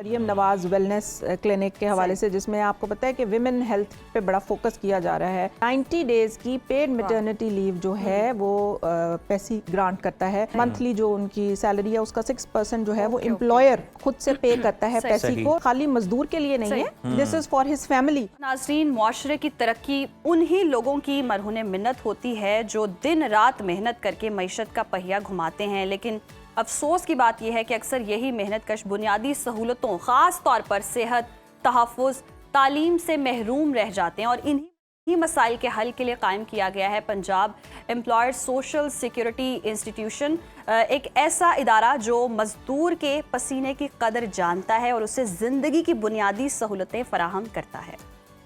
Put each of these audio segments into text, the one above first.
Maryam Nawaz wellness clinic के हवाले से, जिसमें आपको पता है कि विमेन हेल्थ पे बड़ा फोकस किया जा रहा है। 90 डेज की पेड मैटरनिटी लीव जो है वो पैसे ग्रांट करता है। मंथली जो उनकी सैलरी है उसका 6% जो है वो एम्प्लॉयर खुद से पे करता है पैसे को, खाली मजदूर के लिए नहीं है, this is for his family. नाज़रीन, मुआशरे की तरक्की उन्हीं लोगों की मरहूने मिन्नत होती है जो दिन रात मेहनत करके मईशत का पहिया घुमाते हैं, लेकिन अफसोस की बात यह है कि अक्सर यही मेहनत कश बुनियादी सहूलतों, ख़ास तौर पर सेहत, तहफ़्फ़ुज़, तालीम से महरूम रह जाते हैं। और इन्हीं मसाइल के हल के लिए कायम किया गया है Punjab employers social security institution, एक ऐसा इदारा जो मजदूर के पसीने की कदर जानता है और उसे ज़िंदगी की बुनियादी सहूलतें फराहम करता है।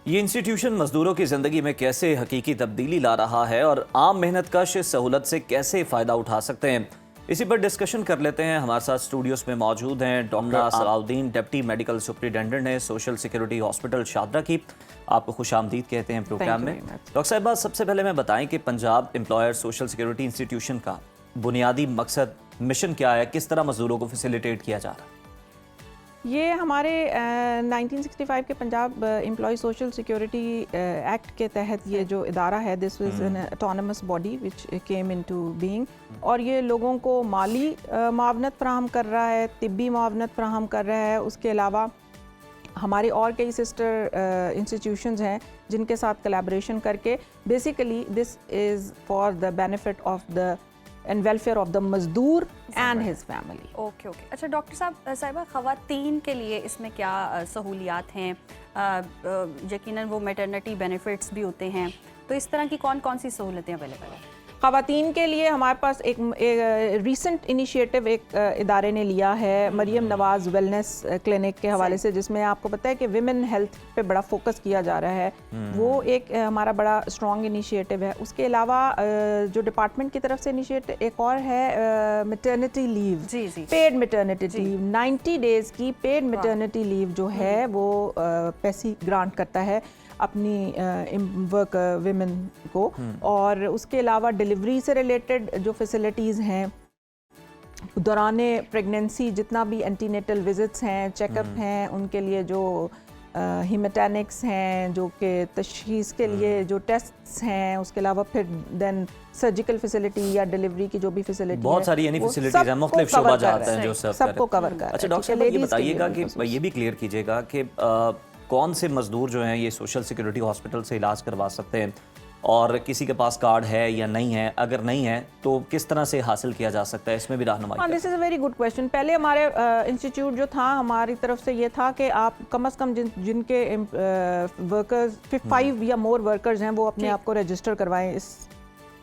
ये इंस्टीट्यूशन मजदूरों की ज़िंदगी में कैसे हकीकी तब्दीली ला रहा है और आम मेहनत कश इस सहूलत से कैसे फ़ायदा उठा सकते हैं, इसी पर डिस्कशन कर लेते हैं। हमारे साथ स्टूडियोज में मौजूद हैं doctor Salahuddin, deputy medical superintendent हैं सोशल सिक्योरिटी हॉस्पिटल शादरा की। आपको खुशामदीद कहते हैं प्रोग्राम में। डॉक्टर साहिबा, सबसे पहले मैं बताएं कि Punjab employer social security institution का बुनियादी मकसद, मिशन क्या है, किस तरह मजदूरों को फैसिलिटेट किया जा रहा है? ये हमारे 1965 के Punjab employ social security act के तहत ये जो इदारा है, this was an autonomous body which came into being, और ये लोगों को माली मुआवनत फराहम कर रहा है, तिब्बी मुआवनत फराहम कर रहा है। उसके अलावा हमारे और कई सिस्टर इंस्टीट्यूशंस हैं जिनके साथ कोलैबोरेशन करके basically this is for the benefit of the end welfare of the मजदूर एंड हिज फैमिली। ओके। अच्छा डॉक्टर साहिबा, ख़वातीन के लिए इसमें क्या सहूलियात हैं? यकीनन वो मैटरनिटी बेनिफिट्स भी होते हैं, तो इस तरह की कौन कौन सी सहूलतें अवेलेबल हैं? ख़वातीन के लिए हमारे पास एक रीसेंट इनिशिएटिव एक इदारे ने लिया है, मरियम नवाज वेलनेस क्लिनिक के हवाले से, जिसमें आपको पता है कि विमेन हेल्थ पे बड़ा फोकस किया जा रहा है। वो एक हमारा बड़ा स्ट्रॉन्ग इनिशिएटिव है। उसके अलावा जो डिपार्टमेंट की तरफ से इनिशिएटिव एक और है maternity leave, paid maternity leave, 90 days की पेड मैटरनिटी लीव जो है वो पैसे ग्रांट करता है अपनी वर्क विमेन को। और उसके अलावा डिलीवरी से रिलेटेड जो फैसिलिटीज़ हैं, दौराने प्रेगनेंसी जितना भी एंटीनेटल विजिट्स हैं, चेकअप हैं, उनके लिए जो हीमेटैनिक्स हैं, जो कि तशखीस के लिए जो टेस्ट्स हैं, उसके अलावा फिर देन सर्जिकल फैसिलिटी या डिलीवरी की जो भी फैसिलिटी, बहुत सारी यानी फैसिलिटीज हैं, मुख्तलिफ शोबा जाते हैं जो सबको कवर कर रहा है। अच्छा डॉक्टर साहब, ये बताइएगा कि ये भी क्लियर कीजिएगा कि कौन से मजदूर जो हैं ये सोशल सिक्योरिटी हॉस्पिटल से इलाज करवा सकते हैं, और किसी के पास कार्ड है या नहीं है, अगर नहीं है तो किस तरह से हासिल किया जा सकता है, इसमें भी रहनुमाई। This is a very good question. पहले हमारे इंस्टीट्यूट जो था, हमारी तरफ से ये था कि आप कम से कम जिनके वर्कर्स 5 या मोर वर्कर्स हैं वो अपने आप को रजिस्टर करवाएं इस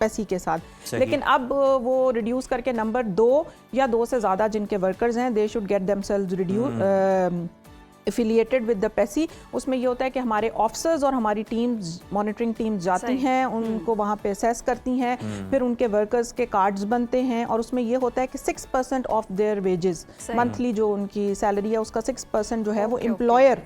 पैसे के साथ। लेकिन अब वो रिड्यूस करके नंबर 2 या 2 से ज़्यादा जिनके वर्कर्स हैं, they should get themselves affiliated with the PESSI. उसमें ये होता है कि हमारे ऑफिसर्स और हमारी टीम्स, मॉनिटरिंग टीम्स जाती हैं, उनको वहाँ पे असेस करती हैं, फिर उनके वर्कर्स के कार्ड्स बनते हैं, और उसमें ये होता है कि 6% ऑफ देयर वेजेस, मंथली जो उनकी सैलरी है उसका 6% जो है वो एम्प्लॉयर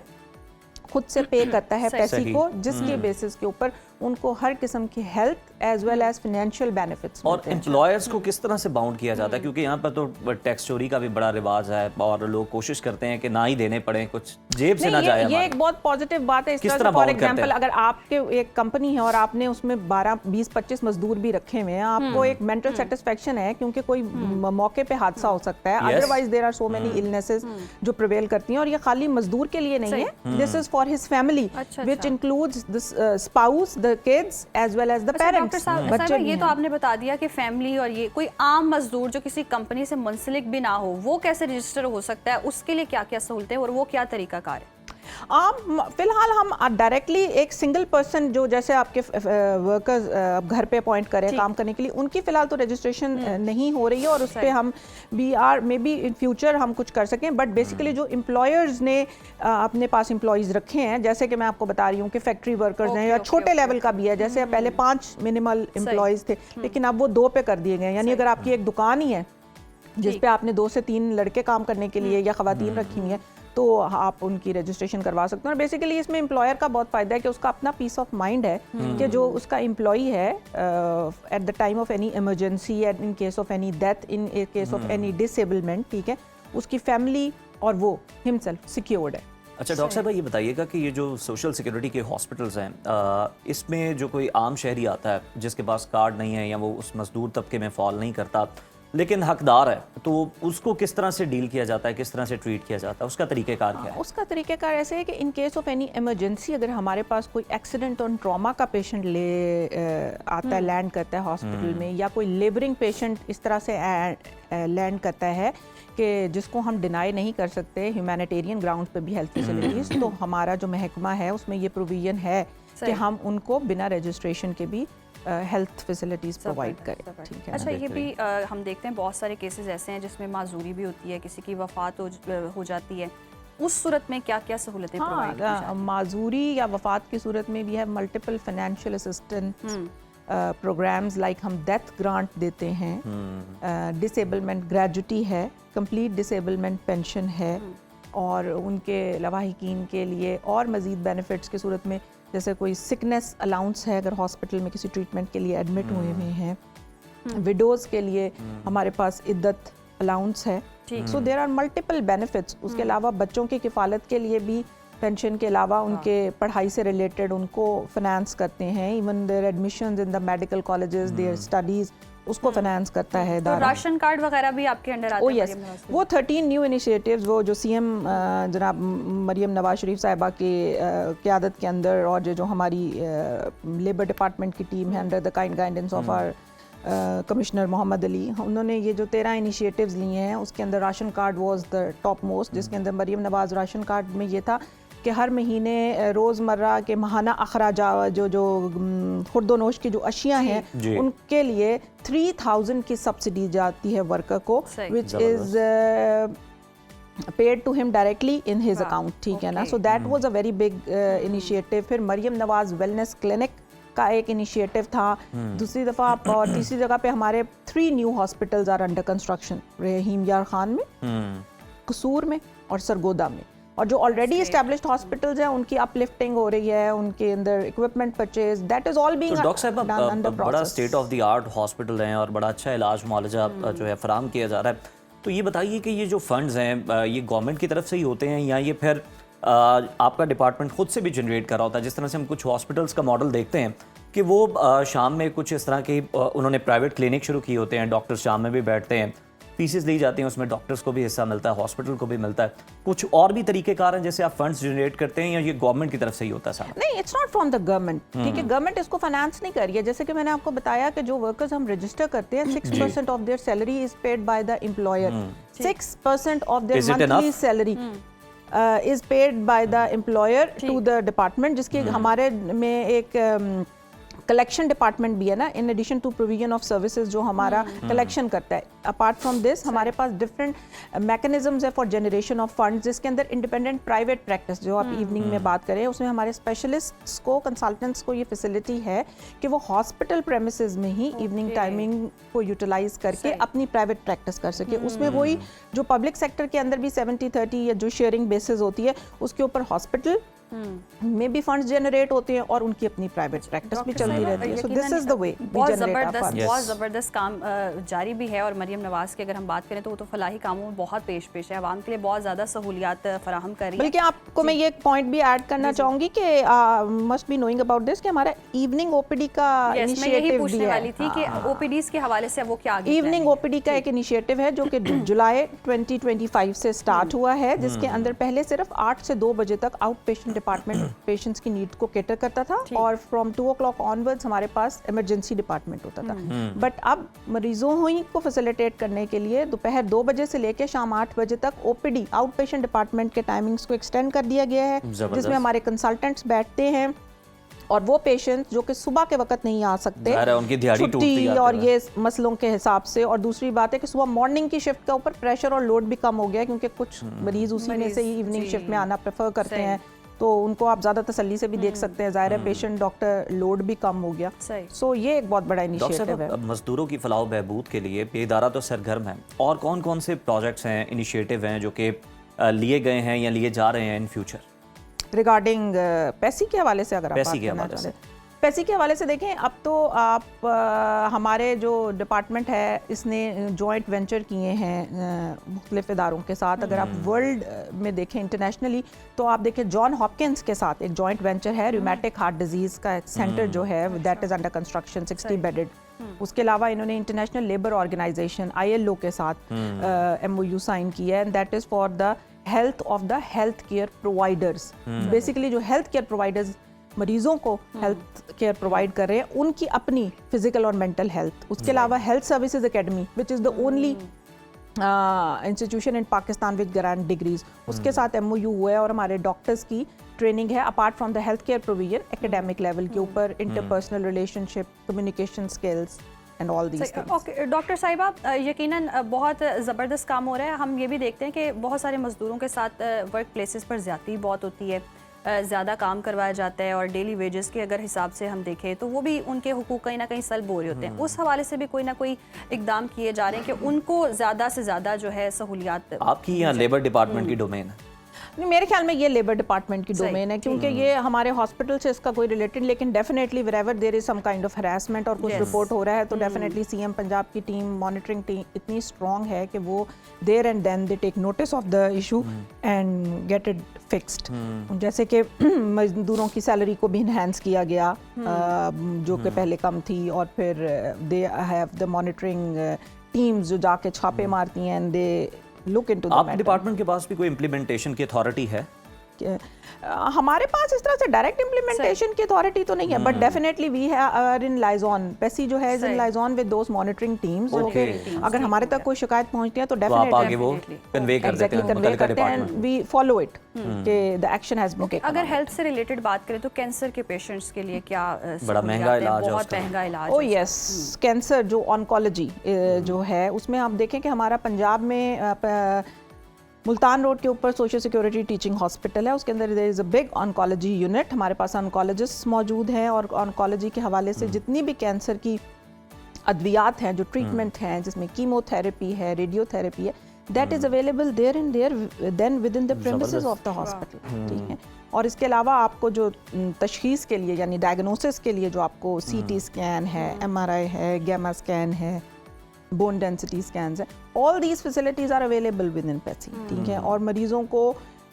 खुद से पे करता है पैसे को, जिसके बेसिस के ऊपर उनको हर किस्म की health as well as financial benefits. और एम्प्लॉयर्स को किस तरह से बाउंड किया जाता है, क्योंकि यहाँ पर तो टैक्स चोरी का भी बड़ा रिवाज है और लोग कोशिश करते हैं कि ना ही देने पड़े, कुछ जेब से ना जाए। ये एक बहुत पॉजिटिव बात है। इस तरह फॉर एग्जांपल, अगर आपके एक कंपनी है और आपने उसमें 12, 20, 25 मजदूर भी रखे हुए हैं, आपको एक मेंटल सेटिस्फेक्शन है, क्योंकि कोई मौके पे हादसा हो सकता है, otherwise there are so many illnesses जो प्रिवेल करती हैं, और ये खाली मजदूर के लिए नहीं है, this is for his family which includes the spouse, the kids as well as the parents. ये तो आपने बता दिया कि फैमिली, और ये कोई आम मजदूर जो किसी कंपनी से मुंसलिक भी ना हो, वो कैसे रजिस्टर हो सकता है, उसके लिए क्या क्या सहूलतें और वो क्या तरीकाकार है? फिलहाल हम डायरेक्टली एक सिंगल पर्सन जो जैसे आपके वर्कर्स घर पे अपॉइंट करें काम करने के लिए, उनकी फिलहाल तो रजिस्ट्रेशन नहीं हो रही है, और उस पर हम मे बी इन फ्यूचर हम कुछ कर सकें। बट बेसिकली जो एम्प्लॉयर्स ने अपने पास एम्प्लॉयज़ रखे हैं, जैसे कि मैं आपको बता रही हूँ कि फैक्ट्री वर्कर्स हैं या छोटे लेवल का भी है, जैसे पहले 5 मिनिमल एम्प्लॉयज़ थे, लेकिन अब वो 2 पे कर दिए गए। यानी अगर आपकी एक दुकान ही है जिस पे आपने 2 से 3 लड़के काम करने के लिए या ख़वातीन रखी हुई हैं, तो आप उनकी रजिस्ट्रेशन करवा सकते हैं। और बेसिकली इसमें एम्प्लॉयर का बहुत फ़ायदा है कि उसका अपना पीस ऑफ माइंड है कि जो उसका एम्प्लॉई है at the time of any emergency, in case of any death, in case of any disablement, ठीक है, उसकी फैमिली और वो हिमसेल्फ सिक्योर्ड है। अच्छा डॉक्टर साहब ये बताइएगा कि ये जो सोशल सिक्योरिटी के हॉस्पिटल्स हैं इसमें जो कोई आम शहरी आता है जिसके पास कार्ड नहीं है या वो उस मजदूर तबके में फॉल नहीं करता लेकिन हकदार है, तो उसको किस तरह से डील किया जाता है, किस तरह से ट्रीट किया जाता है, उसका तरीक़ेकार क्या है? उसका तरीक़ेकार ऐसे है कि in case of any emergency अगर हमारे पास कोई एक्सीडेंट और ट्रॉमा का पेशेंट आता है, लैंड करता है हॉस्पिटल में, या कोई लेबरिंग पेशेंट इस तरह से लैंड करता है कि जिसको हम डिनाई नहीं कर सकते ह्यूमैनिटेरियन ग्राउंड पे भी हेल्थ फैसिलिटीज़, तो हमारा जो महकमा है उसमें ये प्रोविजन है कि हम उनको बिना रजिस्ट्रेशन के भी हेल्थ फैसिलिटीज़ प्रोवाइड करें। ठीक है। अच्छा, ये भी हम देखते हैं बहुत सारे केसेस ऐसे हैं जिसमें माजूरी भी होती है, किसी की वफात हो जाती है, उस सूरत में क्या क्या सहूलतें प्रोवाइड की जाती हैं? माजूरी या वफात की सूरत में भी है multiple financial assistance programs, like हम डेथ ग्रांट देते हैं, डिसेबलमेंट ग्रेजुटी है, कंप्लीट डिसेबलमेंट पेंशन है, और उनके लवाहिकीन के लिए और मज़ीद बेनिफिट्स की सूरत में जैसे कोई सिकनेस अलाउंस है अगर हॉस्पिटल में किसी ट्रीटमेंट के लिए एडमिट हुए हुए हैं, विडोज़ के लिए हमारे पास इद्दत अलाउंस है। So there are multiple benefits. उसके अलावा बच्चों की किफ़ालत के लिए भी पेंशन के अलावा उनके पढ़ाई से रिलेटेड उनको फाइनेंस करते हैं, even their admissions in the medical colleges, their studies, उसको फाइनेंस करता है। तो राशन कार्ड वगैरह भी आपके अंडर आते हैं? यस, वो 13 न्यू इनिशिएटिव्स वो जो सीएम जनाब मरियम नवाज शरीफ साहिबा की क़यादत के अंदर, और जो हमारी लेबर डिपार्टमेंट की टीम है under the kind guidance of our commissioner Mohammad Ali, उन्होंने ये जो 13 इनिशिएटिव्स लिए हैं उसके अंदर ration card was the top most, जिसके अंदर मरियम नवाज राशन कार्ड में ये था कि हर महीने रोज़मर्रा के माहाना अखराजा जो खुर्दोनोश की जो अशियाँ हैं उनके लिए 3000 की सब्सिडी जाती है वर्कर को, which is paid to him directly in his account. ठीक है ना। So that was a very big initiative. फिर मरियम नवाज वेलनेस क्लिनिक का एक इनिशिएटिव था। दूसरी दफ़ा और तीसरी जगह पे हमारे 3 new hospitals are under construction, Rahim Yar Khan में, कसूर में और सरगोदा में। और जो ऑलरेडी एस्टैब्लिश्ड हॉस्पिटल्स हैं उनकी अपलिफ्टिंग हो रही है, उनके अंदर equipment purchase, that is all being doctor साहब बड़ा state of the art hospital हैं और बड़ा अच्छा इलाज मुआलजा जो है फराहम किया जा रहा है। तो ये बताइए कि ये जो फंड्स हैं ये गवर्नमेंट की तरफ से ही होते हैं या ये फिर आपका डिपार्टमेंट खुद से भी जनरेट कर रहा होता है? जिस तरह से हम कुछ हॉस्पिटल्स का मॉडल देखते हैं कि वो शाम में कुछ इस तरह के उन्होंने प्राइवेट क्लिनिक शुरू किए होते हैं, डॉक्टर्स शाम में भी बैठते हैं, फीसेस ली जाती हैं, उसमें डॉक्टर्स को भी हिस्सा मिलता है, हॉस्पिटल को भी मिलता है। कुछ और भी तरीक़ेकार हैं जैसे आप फंड्स जनरेट करते हैं या ये गवर्नमेंट की तरफ से ही होता है सारा? नहीं, it's not from the government. ठीक है, गवर्नमेंट इसको फाइनेंस नहीं कर रही है। जैसे कि मैंने आपको बताया कि जो वर्कर्स हम रजिस्टर करते हैं 6% of their salary is paid by the employer. 6% of their monthly salary is paid by the employer to the department, जिसकी हमारे में एक कलेक्शन डिपार्टमेंट भी है ना, in addition to provision of services जो हमारा कलेक्शन करता है। अपार्ट फ्रॉम दिस हमारे पास डिफरेंट मैकेनिज्म्स है फॉर जनरेशन ऑफ फंड्स, जिसके अंदर इंडिपेंडेंट प्राइवेट प्रैक्टिस जो आप इवनिंग में बात करें उसमें हमारे स्पेशलिस्ट्स को, कंसल्टेंट्स को ये फैसिलिटी है कि वो हॉस्पिटल प्रेमिसेस में ही इवनिंग टाइमिंग को यूटिलाइज करके अपनी प्राइवेट प्रैक्टिस कर सके। उसमें वही जो पब्लिक सेक्टर के अंदर भी 70-30 या जो शेयरिंग बेसिस होती है उसके ऊपर हॉस्पिटल में भी फंड्स जनरेट होते हैं और उनकी अपनी प्राइवेट प्रैक्टिस भी चलती रहती है। So this is the way बहुत ज़बरदस्त काम जारी भी है। और मरियम नवाज की अगर हम बात करें तो वो तो फलाही कामों में बहुत पेश है, आवाम के लिए बहुत ज़्यादा सहूलियात फराहम कर रही है। बल्कि आपको मैं ये एक पॉइंट भी ऐड करना चाहूँगी कि must be knowing about this कि हमारा इवनिंग ओपीडी का इनिशिएटिव भी है। वाली थी कि ओपीडीज के हवाले से वो क्या आगे इवनिंग ओपीडी का एक इनिशिएटिव है जो कि जुलाई 2025 से स्टार्ट हुआ है, जिसके अंदर पहले सिर्फ 8 से 2 बजे तक आउट पेशेंट डिपार्टमेंट पेशेंट्स की नीड को कैटर करता था और फ्रॉम 2 o'clock ऑनवर्ड्स हमारे पास इमरजेंसी डिपार्टमेंट होता था। बट अब मरीजों ही को फैसिलिटेट करने के लिए दोपहर 2 बजे से लेकर शाम 8 बजे तक ओपीडी आउट पेशेंट डिपार्टमेंट के टाइमिंग्स को एक्सटेंड कर दिया गया है, जिसमें हमारे कंसल्टेंट्स बैठते हैं और वो पेशेंट्स जो कि सुबह के वक्त नहीं आ सकते, छुट्टी और ये मसलों के हिसाब से, और दूसरी बात है कि सुबह मॉर्निंग की शिफ्ट के ऊपर प्रेशर और लोड भी कम हो गया है क्योंकि कुछ मरीज उसी में से ही इवनिंग शिफ्ट में आना प्रेफर करते हैं, तो उनको आप ज़्यादा तसल्ली से भी देख सकते हैं। ज़ाहिर है पेशेंट डॉक्टर लोड भी कम हो गया। सो ये एक बहुत बड़ा इनिशिएटिव है। मजदूरों की फलाह बहबूद के लिए ये इदारा तो सरगर्म है, और कौन कौन से प्रोजेक्ट्स हैं, इनिशिएटिव हैं जो कि लिए गए हैं या लिए जा रहे हैं इन फ्यूचर? रिगार्डिंग पैसे के हवाले से अगर आप बात करना चाहते हैं पैसे के हवाले से देखें, अब तो आप हमारे जो डिपार्टमेंट है इसने जॉइंट वेंचर किए हैं मुख्तलिफ इदारों के साथ। अगर आप वर्ल्ड में देखें इंटरनेशनली तो आप देखें जॉन हॉपकिंस के साथ एक जॉइंट वेंचर है, रूमेटिक हार्ट डिजीज़ का एक सेंटर जो है that is under construction 60 bedded. उसके अलावा इन्होंने इंटरनेशनल लेबर ऑर्गेनाइजेशन ILO के साथ MOU साइन किया है, and that is for the health of the health care providers. Basically जो हेल्थ केयर प्रोवाइडर्स मरीजों को हेल्थ केयर प्रोवाइड कर रहे हैं, उनकी अपनी फिजिकल और मेंटल हेल्थ। उसके अलावा health services academy which is the only institution in Pakistan with grant degrees, उसके साथ MOU हुआ है और हमारे डॉक्टर्स की ट्रेनिंग है apart from the health care provision academic level के ऊपर, interpersonal relationship, communication skills and all these things. Okay doctor साहिबा, यकीनन बहुत ज़बरदस्त काम हो रहा है। हम ये भी देखते हैं कि बहुत सारे मजदूरों के साथ वर्क प्लेसेस पर ज़्यादती बहुत होती है, ज़्यादा काम करवाया जाता है और डेली वेजेस के अगर हिसाब से हम देखें तो वो भी उनके हुकूक कहीं ना कहीं सल्ब हो रहे होते हैं। उस हवाले से भी कोई ना कोई इकदाम किए जा रहे हैं कि उनको ज़्यादा से ज़्यादा जो है सहूलियात। आपकी यहाँ लेबर डिपार्टमेंट की डोमेन है? नहीं, मेरे ख्याल में ये लेबर डिपार्टमेंट की डोमेन है, क्योंकि ये हमारे हॉस्पिटल से इसका कोई रिलेटेड, लेकिन definitely wherever there is some kind of harassment और कुछ रिपोर्ट हो रहा है तो डेफिनेटली CM पंजाब की टीम, मॉनिटरिंग टीम इतनी स्ट्रॉन्ग है कि वो there and then they take notice of the issue and get it fixed. जैसे कि मजदूरों की सैलरी को भी इन्हांस किया गया जो कि पहले कम थी, और फिर they have the monitoring teams जो जाके छापे मारती हैं and they look into the matter. आप डिपार्टमेंट के पास भी कोई इम्प्लीमेंटेशन की अथॉरिटी है? हमारे पास इस तरह से डायरेक्ट इम्प्लीमेंटेशन की अथॉरिटी तो नहीं है, but definitely we are in liaison, PESSI जो है in liaison with those monitoring teams. अगर हमारे तक कोई शिकायत पहुंचती है तो डेफिनेटली वो कन्वे कर देते हैं, कन्वे करते हैं एंड वी फॉलो इट कि the action has been taken. अगर हेल्थ से रिलेटेड बात करें तो कैंसर के पेशेंट्स के लिए क्या बड़ा महंगा इलाज है, बहुत महंगा इलाज। ओ यस, कैंसर जो ऑन्कोलॉजी जो है उसमें आप देखें कि हमारा पंजाब में मुल्तान रोड के ऊपर सोशल सिक्योरिटी टीचिंग हॉस्पिटल है, उसके अंदर there is a big oncology unit. हमारे पास ऑन्कोलॉजिस्ट मौजूद हैं और ऑन्कोलॉजी के हवाले से जितनी भी कैंसर की अद्वियात हैं, जो ट्रीटमेंट हैं, जिसमें कीमोथेरेपी है, रेडियोथेरेपी है, that is available there in there then within the premises of the hospital. ठीक है, और इसके अलावा आपको जो तशखीस के लिए यानी डायग्नोसिस के लिए जो आपको CT स्कैन है, MRI है, गैमा स्कैन है, बोन डेंसिटी स्कैन्स है, all these facilities are available with in PESSI. ठीक है, और मरीज़ों को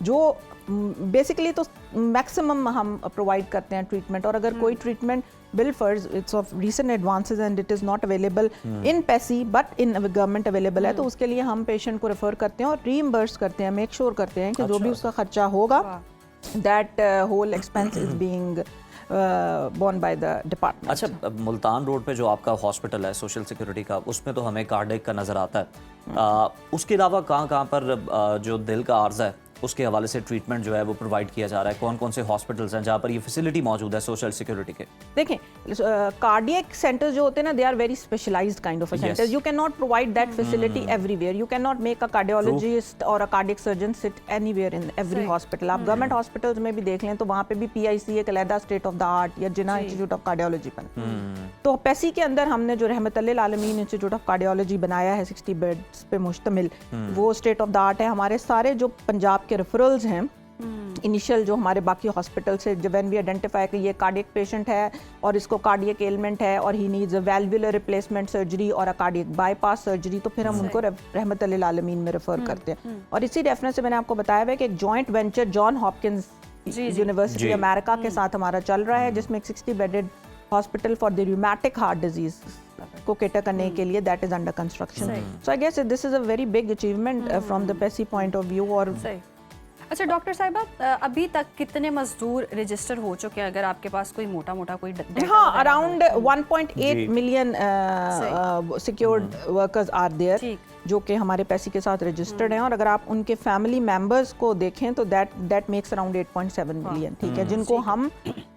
जो बेसिकली तो मैक्सिमम हम प्रोवाइड करते हैं ट्रीटमेंट, और अगर कोई ट्रीटमेंट बिल फर्ज it's of recent advances and it is not available in पेसी बट इन गवर्नमेंट अवेलेबल है, तो उसके लिए हम पेशेंट को रेफर करते हैं और रीइम्बर्स करते हैं, मेक श्योर करते हैं कि जो भी उसका खर्चा होगा that whole expense is being borne by the department. अच्छा, मुल्तान रोड पे जो आपका हॉस्पिटल है सोशल सिक्योरिटी का, उसमें तो हमें कार्डियक का नज़र आता है, उसके अलावा कहाँ पर जो दिल का आर्जा है उसके हवाले से ट्रीटमेंट जो है वो प्रोवाइड किया जा रहा है? कौन कौन से हॉस्पिटल्स हैं जहाँ पर ये फैसिलिटी मौजूद है सोशल सिक्योरिटी के? देखें, कार्डियक सेंटर्स जो होते हैं ना, they are very specialised kind of centres. You can not provide that facility everywhere. You can not make a cardiologist और a cardiac surgeon sit anywhere in every hospital. आप government hospitals में भी देख लें तो वहाँ पे भी PIC एक अलहदा स्टेट ऑफ द आर्ट या जिन्ना इंस्टीट्यूट ऑफ कार्डियोलॉजी बना। तो पेसी के अंदर हमने जो रहमतुल्लिल आलमीन इंस्टीट्यूट ऑफ कार्डियोलॉजी बनाया है 60 बेड्स पे मुश्तमिल, वो स्टेट ऑफ द आर्ट है। हमारे सारे जो पंजाब के रेफरल्स हैं इनिशियल जो हमारे बाकी हॉस्पिटल से, जब व्हेन वी आइडेंटिफाई कि ये कार्डियक पेशेंट है और इसको कार्डियक एलिमेंट है और he needs a valvular replacement surgery और अ कार्डियक बाईपास सर्जरी, तो फिर हम उनको रहमतुल्लिल आलमीन में रेफर करते हैं। और इसी रेफरेंस से मैंने आपको बताया है कि एक joint venture John Hopkins University America के साथ हमारा चल रहा है, जिसमें एक 60 bedded hospital for the rheumatic heart disease को केटर करने के लिए that is under construction. So I guess this is a very big achievement from the पेसी पॉइंट ऑफ व्यू। और अच्छा डॉक्टर साहिबा, अभी तक कितने मजदूर रजिस्टर हो चुके हैं, अगर आपके पास कोई मोटा कोई डेटा? हाँ, around 1.8 million secured workers are there जो कि हमारे पैसे के साथ रजिस्टर्ड हैं, और अगर आप उनके फैमिली मेंबर्स को देखें तो दैट मेक्स अराउंड 8.7 मिलियन। ठीक है, जिनको हम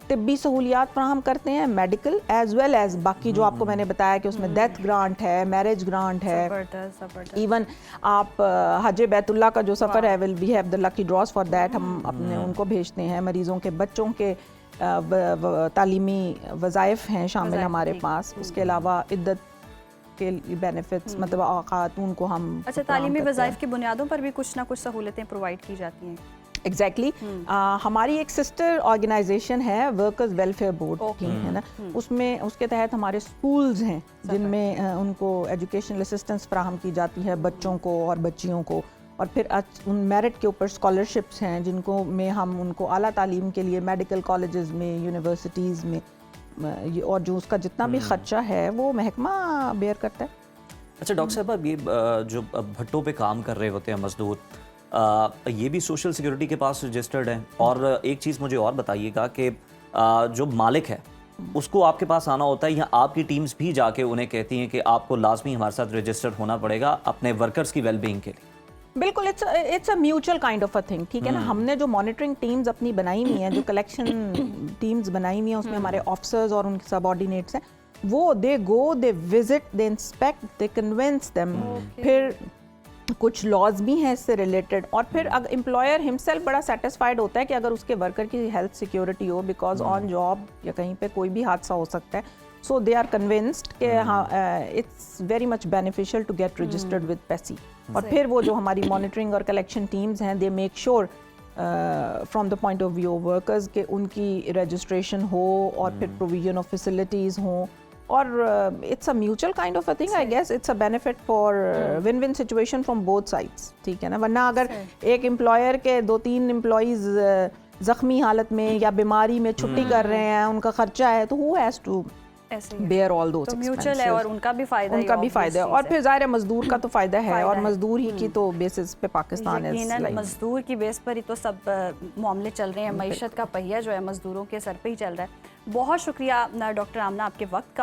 तिब्बी सहूलियात फराहम करते हैं, मेडिकल एज वेल एज बाकी जो आपको मैंने बताया कि उसमें डेथ ग्रांट है, मैरिज ग्रांट है, इवन आप हज बैतुल्ला का जो सफ़र है, will we have the lucky draws for that, हम अपने उनको भेजते हैं। मरीज़ों के बच्चों के तालीमी वज़ाइफ हैं शामिल हमारे पास। उसके अलावा इद्दत के बेनिफिट्स, मतलब खातून को हम अच्छा तालीमी वज़ाइफ की बुनियादों पर भी कुछ ना कुछ सहूलतें प्रोवाइड की जाती हैं? एग्जैक्टली हमारी एक सिस्टर ऑर्गेनाइजेशन है वर्कर्स वेलफेयर बोर्ड की, है ना, उसमें उसके तहत हमारे स्कूल्स हैं जिनमें उनको एजुकेशनल असिस्टेंस फराहम की जाती है बच्चों को और बच्चियों को, और फिर उन मेरिट के ऊपर स्कॉलरशिप्स हैं जिनको में हम उनको आला तालीम के लिए मेडिकल कॉलेजेस में, यूनिवर्सिटीज़ में, और जो उसका जितना भी खर्चा है वो महकमा बेयर करता है। अच्छा डॉक्टर साहब, अब ये जो भट्टों पे काम कर रहे होते हैं मजदूर, ये भी सोशल सिक्योरिटी के पास रजिस्टर्ड हैं? और एक चीज़ मुझे और बताइएगा कि जो मालिक है उसको आपके पास आना होता है या आपकी टीम्स भी जाके उन्हें कहती हैं कि आपको लाजमी हमारे साथ रजिस्टर्ड होना पड़ेगा अपने वर्कर्स की वेलबींग के लिए? बिल्कुल, it's a mutual kind of a thing, ठीक है ना। हमने जो मॉनिटरिंग टीम्स अपनी बनाई हुई हैं, जो कलेक्शन टीम्स बनाई हुई हैं, उसमें हमारे ऑफिसर्स और उनके सबऑर्डिनेट्स हैं, वो they go, they visit, they inspect, they convince them. फिर कुछ लॉज भी हैं इससे रिलेटेड, और फिर अगर एम्प्लॉयर हिमसेल्फ बड़ा सेटिस्फाइड होता है कि अगर उसके वर्कर की हेल्थ सिक्योरिटी हो, बिकॉज ऑन जॉब या कहीं पे कोई भी हादसा हो सकता है, सो दे आर कन्विंस्ड कि हाँ it's very much beneficial to get registered with पेसी। और फिर वो जो हमारी मॉनिटरिंग और कलेक्शन टीम्स हैं, they make sure from the point of view of workers के उनकी रजिस्ट्रेशन हो और फिर प्रोविजन ऑफ फैसिलिटीज़ हों, और it's a mutual kind of a thing, I guess it's a benefit for win win situation from both sides, ठीक है ना। वरना अगर एक एम्प्लॉयर के 2-3 एम्प्लॉइज जख्मी हालत में या बीमारी में छुट्टी कर रहे हैं, उनका खर्चा है, तो who has to bear all those expenses. Mutual है और उनका भी फायदा है, उनका भी फायदा है, और फिर जाहिर है मजदूर का तो फायदा है, और मजदूर ही की तो बेसिस पे पाकिस्तान है, यकीनन मजदूर की बेस पर ही तो सब मामले चल रहे हैं। मईशत का पहिया जो है मजदूरों के सर पे ही चल रहा है। बहुत शुक्रिया डॉक्टर आमना आपके वक्त का।